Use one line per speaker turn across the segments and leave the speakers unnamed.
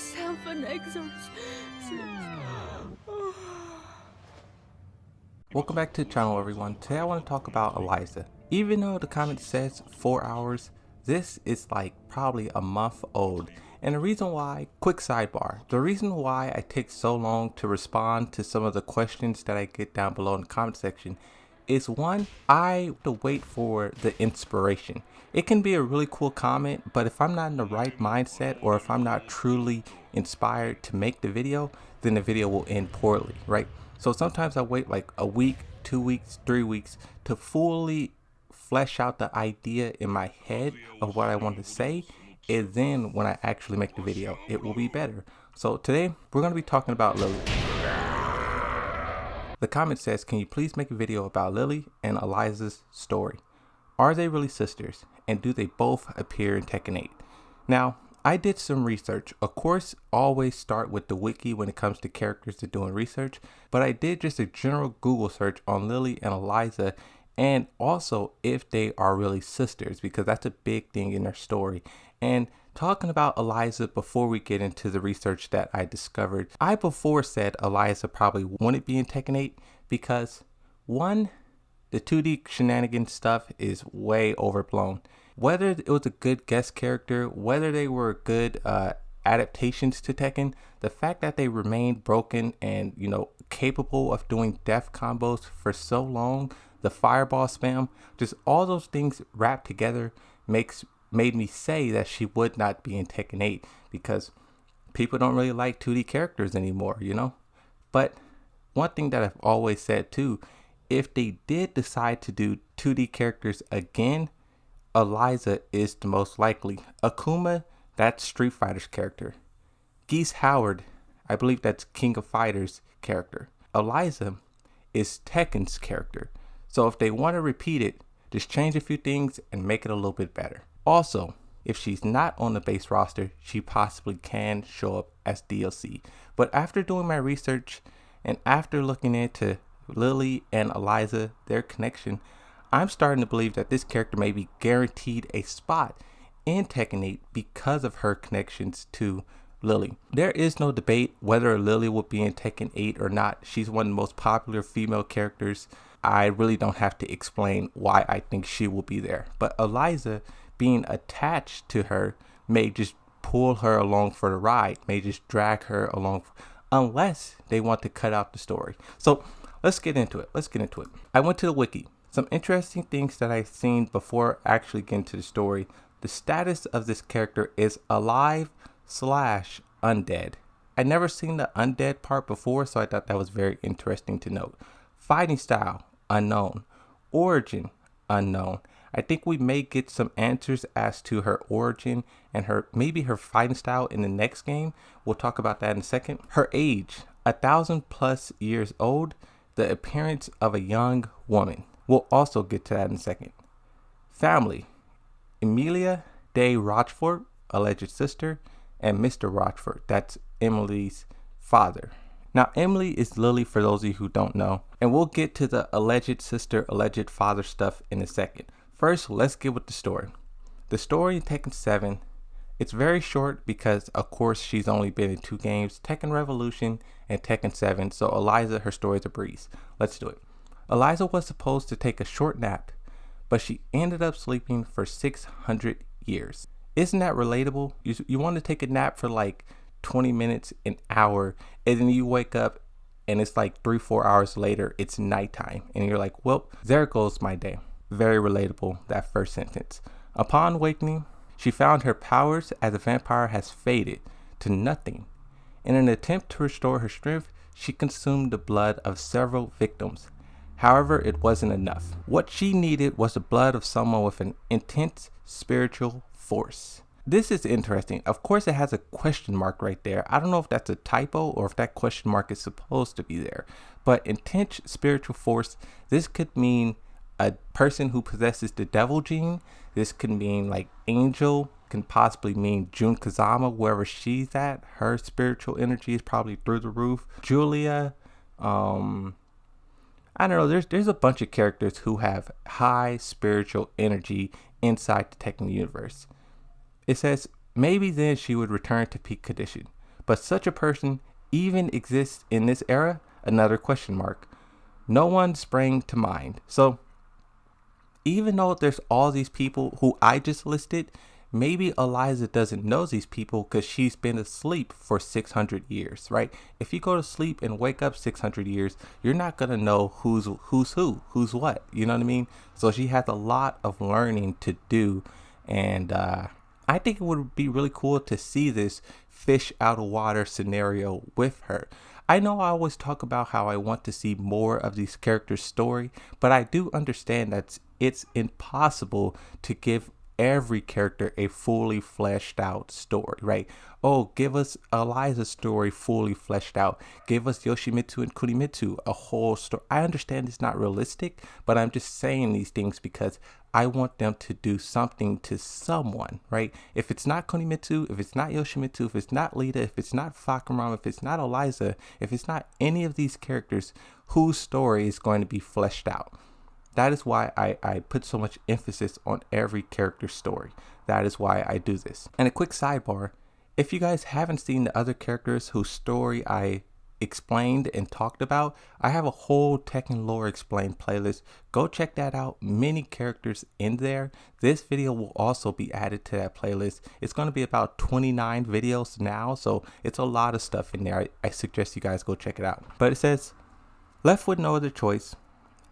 myself an exorcism.
Welcome back to the channel, everyone. Today I want to talk about Eliza. Even though the comment says 4 hours, this is like probably a month old. And the reason why, quick sidebar, the reason why I take so long to respond to some of the questions that I get down below in the comment section is, one, I have to wait for the inspiration. It can be a really cool comment, but if I'm not in the right mindset or if I'm not truly inspired to make the video, then the video will end poorly, right? So sometimes I wait like a week, 2 weeks, 3 weeks to fully flesh out the idea in my head of what I want to say. And then when I actually make the video, it will be better. So today we're going to be talking about Lili. The comment says, can you please make a video about Lili and Eliza's story? Are they really sisters? And do they both appear in Tekken 8? Now, I did some research. Of course, always start with the wiki when it comes to characters to doing research. But I did just a general Google search on Lili and Eliza, and also if they are really sisters, because that's a big thing in their story. And talking about Eliza before we get into the research that I discovered, I before said Eliza probably wouldn't be in Tekken 8 because, one, the 2D shenanigans stuff is way overblown. Whether it was a good guest character, whether they were good adaptations to Tekken, the fact that they remained broken and, capable of doing death combos for so long, the fireball spam, just all those things wrapped together made me say that she would not be in Tekken 8 because people don't really like 2D characters anymore, But one thing that I've always said too, if they did decide to do 2D characters again, Eliza is the most likely. Akuma, that's Street Fighter's character. Geese Howard, I believe that's King of Fighters character. Eliza is Tekken's character. So if they want to repeat it, just change a few things and make it a little bit better. Also, if she's not on the base roster, she possibly can show up as DLC. But after doing my research and after looking into Lili and Eliza, their connection, I'm starting to believe that this character may be guaranteed a spot in Tekken 8 because of her connections to Lili. There is no debate whether Lili will be in Tekken 8 or not. She's one of the most popular female characters. I really don't have to explain why I think she will be there. But Eliza being attached to her may just pull her along for the ride, may just drag her along, unless they want to cut out the story. So let's get into it. I went to the wiki. Some interesting things that I've seen before actually getting to the story. The status of this character is alive/undead. I'd never seen the undead part before, so I thought that was very interesting to note. Fighting style, unknown. Origin, unknown. I think we may get some answers as to her origin and maybe her fighting style in the next game. We'll talk about that in a second. Her age, 1,000+ years old. The appearance of a young woman. We'll also get to that in a second. Family, Emilia de Rochefort, alleged sister, and Mr. Rochefort, that's Emily's father. Now, Emily is Lili for those of you who don't know, and we'll get to the alleged sister, alleged father stuff in a second. First, let's get with the story. The story in Tekken 7, it's very short because, of course, she's only been in 2 games, Tekken Revolution and Tekken 7, so Eliza, her story is a breeze. Let's do it. Eliza was supposed to take a short nap, but she ended up sleeping for 600 years. Isn't that relatable? You want to take a nap for like 20 minutes, an hour, and then you wake up and it's like 3-4 hours later, it's nighttime. And you're like, well, there goes my day. Very relatable, that first sentence. Upon awakening, she found her powers as a vampire has faded to nothing. In an attempt to restore her strength, she consumed the blood of several victims. However, it wasn't enough. What she needed was the blood of someone with an intense spiritual force. This is interesting. Of course, it has a question mark right there. I don't know if that's a typo or if that question mark is supposed to be there. But intense spiritual force, this could mean a person who possesses the devil gene. This could mean like angel, can possibly mean Jun Kazama, wherever she's at. Her spiritual energy is probably through the roof. Julia, I don't know, there's a bunch of characters who have high spiritual energy inside the Tekken universe. It says maybe then she would return to peak condition. but such a person even exists in this era? Another question mark. No one sprang to mind. So even though there's all these people who I just listed, maybe Eliza doesn't know these people because she's been asleep for 600 years, right? If you go to sleep and wake up 600 years, you're not going to know who's who's what, you know what I mean? So she has a lot of learning to do. And I think it would be really cool to see this fish out of water scenario with her. I know I always talk about how I want to see more of these characters' story, but I do understand that it's impossible to give every character a fully fleshed out story, right? Oh, give us Eliza's story fully fleshed out. Give us Yoshimitsu and Kunimitsu a whole story. I understand it's not realistic, but I'm just saying these things because I want them to do something to someone, right? If it's not Kunimitsu, if it's not Yoshimitsu, if it's not Lita, if it's not Fakuram, if it's not Eliza, if it's not any of these characters, whose story is going to be fleshed out? That is why I put so much emphasis on every character's story. That is why I do this. And a quick sidebar, if you guys haven't seen the other characters whose story I explained and talked about, I have a whole Tekken lore explained playlist. Go check that out. Many characters in there. This video will also be added to that playlist. It's going to be about 29 videos now, so it's a lot of stuff in there. I suggest you guys go check it out. But it says, left with no other choice,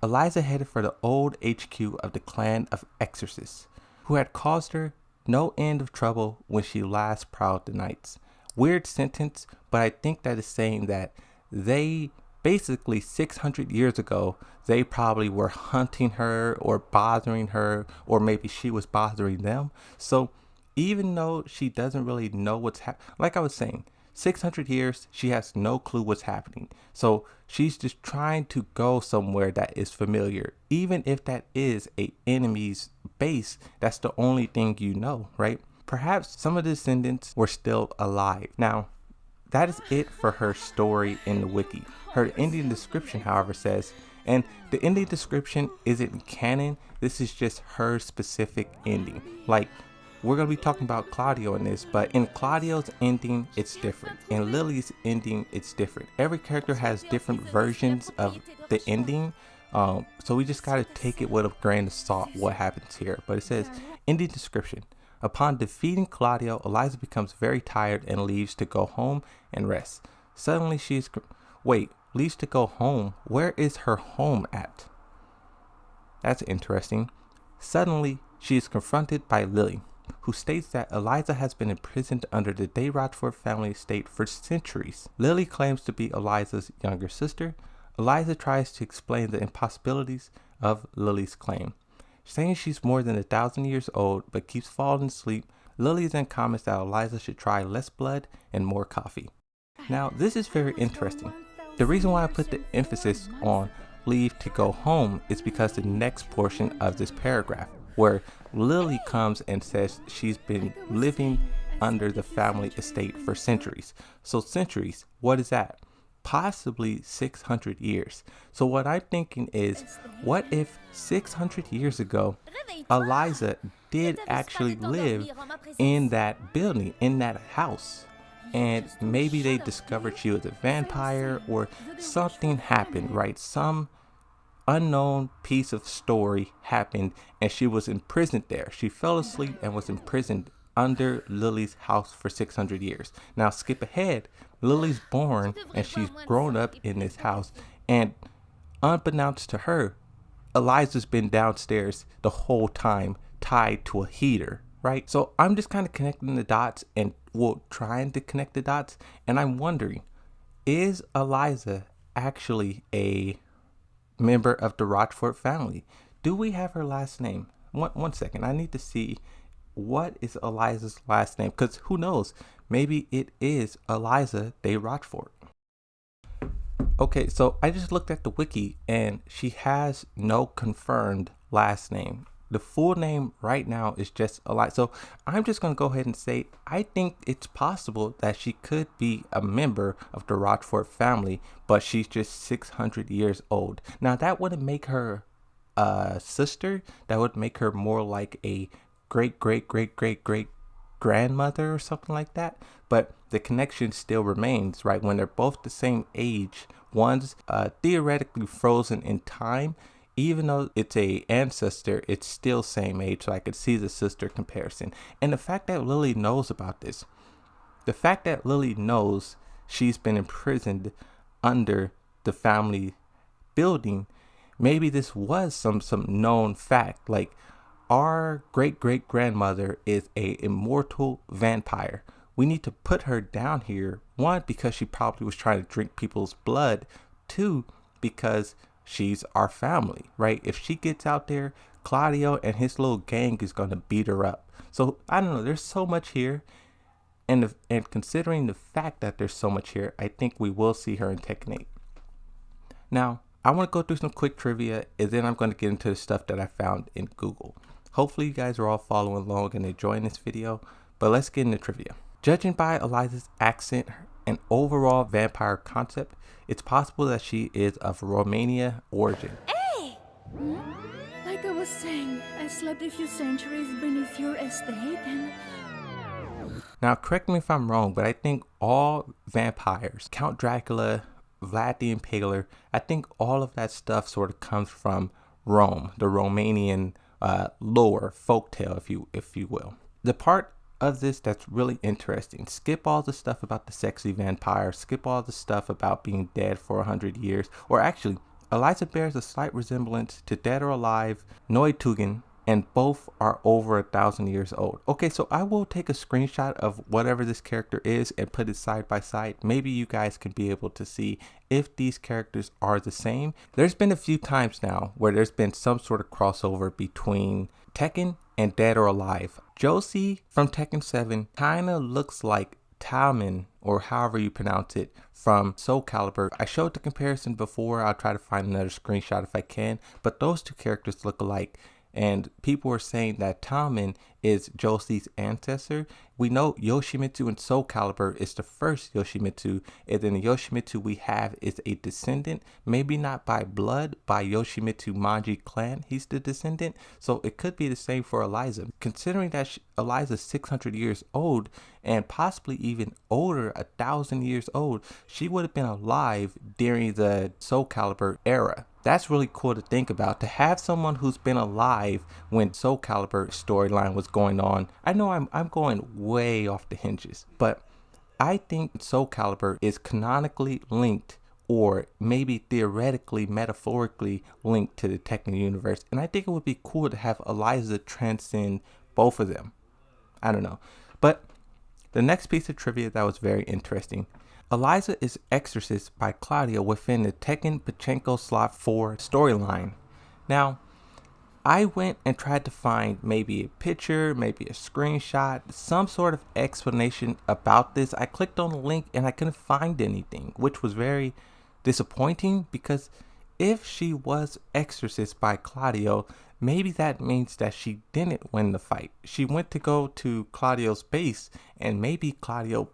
Eliza headed for the old HQ of the clan of exorcists, who had caused her no end of trouble when she last prowled the nights. Weird sentence, but I think that is saying that they basically 600 years ago, they probably were hunting her or bothering her, or maybe she was bothering them. So even though she doesn't really know what's happening, like I was saying, 600 years, she has no clue what's happening. So she's just trying to go somewhere that is familiar. Even if that is a enemy's base, that's the only thing you know, right? Perhaps some of the descendants were still alive. Now, that is it for her story in the wiki. Her ending description, however, says, and the ending description isn't canon. This is just her specific ending. Like, we're going to be talking about Claudio in this, but in Claudio's ending, it's different. In Lili's ending, it's different. Every character has different versions of the ending. So we just got to take it with a grain of salt what happens here. But it says, ending description. Upon defeating Claudio, Eliza becomes very tired and leaves to go home and rest. Suddenly she's... Wait, leaves to go home? Where is her home at? That's interesting. Suddenly, she is confronted by Lili, who states that Eliza has been imprisoned under the De Rochefort family estate for centuries. Lili claims to be Eliza's younger sister. Eliza tries to explain the impossibilities of Lili's claim, saying she's more than 1,000 years old but keeps falling asleep. Lili then comments that Eliza should try less blood and more coffee. Now, this is very interesting. The reason why I put the emphasis on leave to go home is because the next portion of this paragraph, where Lili comes and says she's been living under the family estate for centuries. So centuries, what is that? Possibly 600 years. So what I'm thinking is, what if 600 years ago, Eliza did actually live in that building, in that house? And maybe they discovered she was a vampire or something happened, right? Some unknown piece of story happened and she was imprisoned there. She fell asleep and was imprisoned under Lili's house for 600 years. Now skip ahead. Lili's born and she's grown up in this house, and unbeknownst to her, Eliza's been downstairs the whole time tied to a heater, right? So I'm just kind of connecting the dots and trying to connect the dots, and I'm wondering, is Eliza actually a member of the Rochefort family? Do we have her last name? One second, I need to see what is Eliza's last name, because who knows, maybe it is Eliza de Rochefort. Okay, so I just looked at the wiki and she has no confirmed last name. The full name right now is just Eliza. So I'm just going to go ahead and say, I think it's possible that she could be a member of the Rochefort family, but she's just 600 years old. Now that wouldn't make her a sister. That would make her more like a great grandmother or something like that. But the connection still remains, right? When they're both the same age, one's theoretically frozen in time. Even though it's a ancestor, it's still same age, so I could see the sister comparison. And the fact that Lili knows about this, the fact that Lili knows she's been imprisoned under the family building, maybe this was some known fact. Like, our great grandmother is a immortal vampire. We need to put her down here. One, because she probably was trying to drink people's blood. Two, because she's our family, right? If she gets out there, Claudio and his little gang is going to beat her up. So I don't know, there's so much here. And considering the fact that there's so much here, I think we will see her in Tekken 8. Now, I want to go through some quick trivia, and then I'm going to get into the stuff that I found in Google. Hopefully you guys are all following along and enjoying this video, but let's get into trivia. Judging by Eliza's accent and overall vampire concept, it's possible that she is of Romania origin.
Hey! Like I was saying, I slept a few centuries beneath your estate and...
Now, correct me if I'm wrong, but I think all vampires, Count Dracula, Vlad the Impaler, I think all of that stuff sort of comes from Rome, the Romanian lore, folktale, if you will. The part of this that's really interesting, skip all the stuff about the sexy vampire, skip all the stuff about being dead for 100 years, or actually, Eliza bears a slight resemblance to Dead or Alive, Neutugen, and both are over 1,000 years old. Okay, so I will take a screenshot of whatever this character is and put it side by side. Maybe you guys can be able to see if these characters are the same. There's been a few times now where there's been some sort of crossover between Tekken and Dead or Alive. Josie from Tekken 7 kind of looks like Talman, or however you pronounce it, from Soul Calibur. I showed the comparison before. I'll try to find another screenshot if I can, but those two characters look alike. And people are saying that Talman is Josie's ancestor. We know Yoshimitsu in Soul Calibur is the first Yoshimitsu, and then the Yoshimitsu we have is a descendant, maybe not by blood, by Yoshimitsu Manji clan. He's the descendant, so it could be the same for Eliza. Considering that Eliza's 600 years old, and possibly even older, 1,000 years old, she would have been alive during the Soul Calibur era. That's really cool to think about, to have someone who's been alive when Soul Calibur storyline was going on. I know I'm going way off the hinges, but I think Soul Calibur is canonically linked, or maybe theoretically, metaphorically linked to the Tekken universe. And I think it would be cool to have Eliza transcend both of them. I don't know. But the next piece of trivia that was very interesting. Eliza is exorcised by Claudio within the Tekken Pachinko Slot 4 storyline. Now, I went and tried to find maybe a picture, maybe a screenshot, some sort of explanation about this. I clicked on the link and I couldn't find anything, which was very disappointing, because if she was exorcised by Claudio, maybe that means that she didn't win the fight. She went to go to Claudio's base and maybe Claudio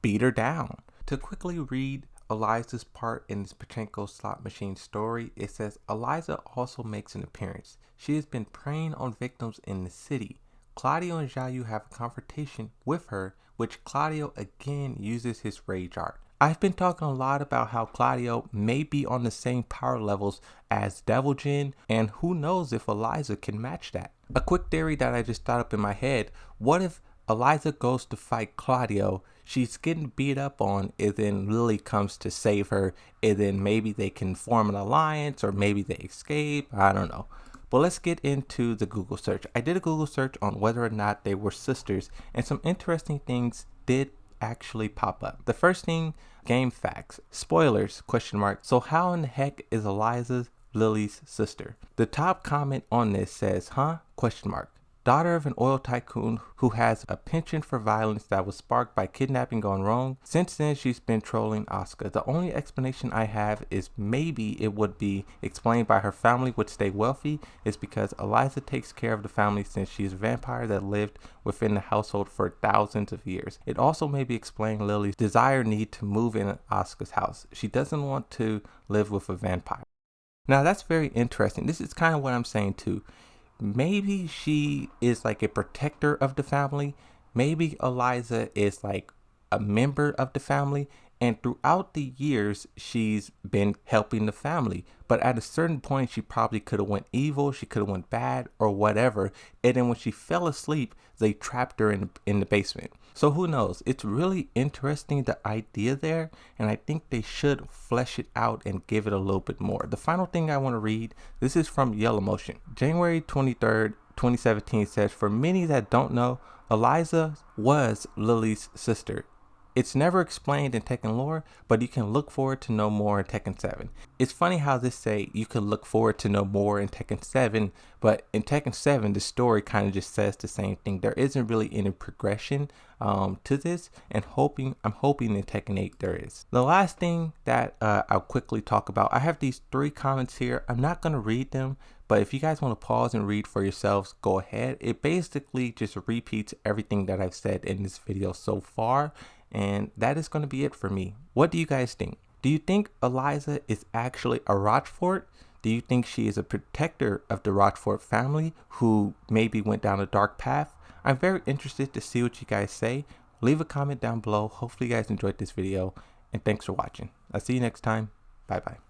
beat her down. To quickly read Eliza's part in this Pachinko slot machine story, it says, Eliza also makes an appearance. She has been preying on victims in the city. Claudio and Xiaoyu have a confrontation with her, which Claudio again uses his rage art. I've been talking a lot about how Claudio may be on the same power levels as Devil Jin, and who knows if Eliza can match that. A quick theory that I just thought up in my head, what if Eliza goes to fight Claudio, she's getting beat up on, and then Lili comes to save her, and then maybe they can form an alliance, or maybe they escape, I don't know. But let's get into the Google search. I did a Google search on whether or not they were sisters, and some interesting things did actually pop up. The first thing, game facts. Spoilers, question mark. So how in the heck is Eliza Lili's sister? The top comment on this says, huh? Question mark. Daughter of an oil tycoon who has a penchant for violence that was sparked by kidnapping gone wrong. Since then, she's been trolling Asuka. The only explanation I have is maybe it would be explained by her family would stay wealthy. It's because Eliza takes care of the family since she's a vampire that lived within the household for thousands of years. It also may be explained Lili's desire need to move in Asuka's house. She doesn't want to live with a vampire. Now that's very interesting. This is kind of what I'm saying too. Maybe she is like a protector of the family. Maybe Eliza is like a member of the family, and throughout the years she's been helping the family. But at a certain point she probably could have went evil, she could have went bad or whatever, and then when she fell asleep they trapped her in the basement. So who knows? It's really interesting, the idea there, and I think they should flesh it out and give it a little bit more. The final thing I want to read, this is from Yellow Motion. January 23rd, 2017 says, for many that don't know, Eliza was Lili's sister. It's never explained in Tekken lore, but you can look forward to know more in Tekken 7. It's funny how this say you can look forward to know more in Tekken 7, but in Tekken 7 the story kind of just says the same thing. There isn't really any progression to this, and I'm hoping in Tekken 8 there is. The last thing that I'll quickly talk about, I have these 3 comments here. I'm not going to read them, but if you guys want to pause and read for yourselves, go ahead. It basically just repeats everything that I've said in this video so far. And that is going to be it for me. What do you guys think? Do you think Eliza is actually a Rochefort? Do you think she is a protector of the Rochefort family who maybe went down a dark path? I'm very interested to see what you guys say. Leave a comment down below. Hopefully you guys enjoyed this video, and thanks for watching. I'll see you next time. Bye bye.